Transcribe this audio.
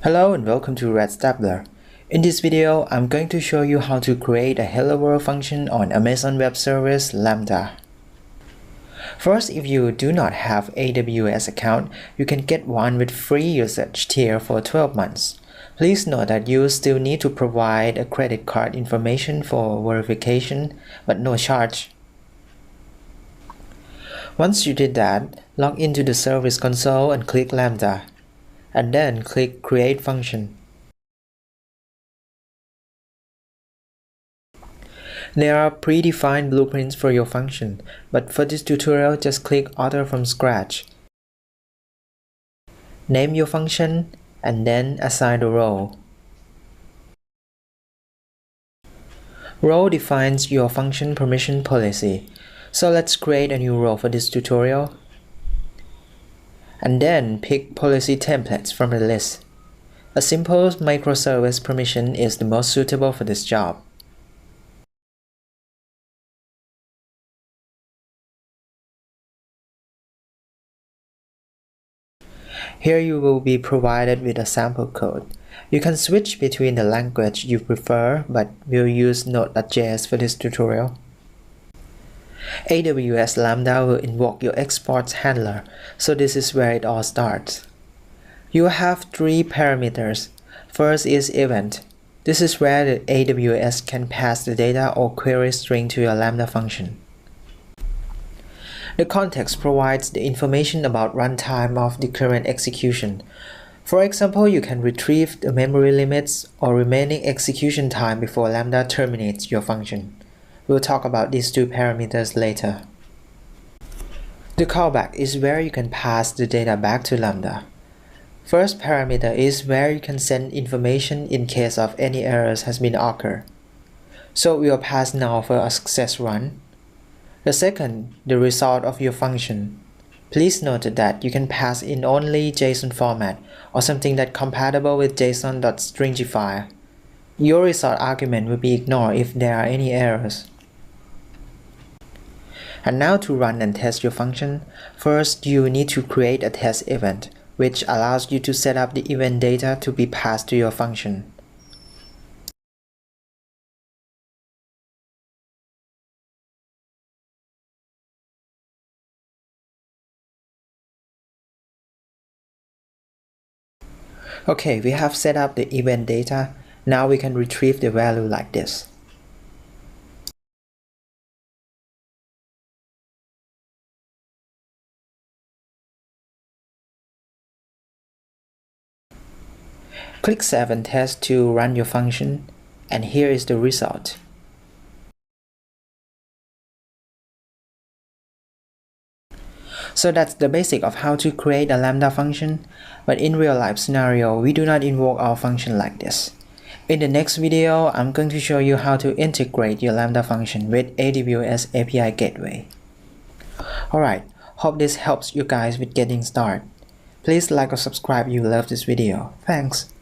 Hello and welcome to Red Stapler. In this video, I'm going to show you how to create a Hello World function on Amazon Web Service Lambda. First, if you do not have AWS account, you can get one with free usage tier for 12 months. Please note that you still need to provide a credit card information for verification, but no charge. Once you did that, log into the Service console and click Lambda, and then click Create Function. There are predefined blueprints for your function, but for this tutorial, just click Author from scratch. Name your function, and then assign the role. Role defines your function permission policy. So let's create a new role for this tutorial. And then pick policy templates from the list. A simple microservice permission is the most suitable for this job. Here you will be provided with a sample code. You can switch between the language you prefer, but we'll use Node.js for this tutorial. AWS Lambda will invoke your exports handler, so this is where it all starts. You have three parameters. First is event. This is where the AWS can pass the data or query string to your Lambda function. The context provides the information about runtime of the current execution. For example, you can retrieve the memory limits or remaining execution time before Lambda terminates your function. We'll talk about these two parameters later. The callback is where you can pass the data back to Lambda. First parameter is where you can send information in case of any errors has been occurred. So we'll pass now for a success run. The second, the result of your function. Please note that you can pass in only JSON format or something that's compatible with JSON.stringify. Your result argument will be ignored if there are any errors. And now to run and test your function, first you need to create a test event, which allows you to set up the event data to be passed to your function. Okay, we have set up the event data. Now we can retrieve the value like this. Click Save and Test to run your function, and here is the result. So that's the basic of how to create a Lambda function, but in real life scenario, we do not invoke our function like this. In the next video, I'm going to show you how to integrate your Lambda function with AWS API Gateway. Alright, hope this helps you guys with getting started. Please like or subscribe if you love this video. Thanks.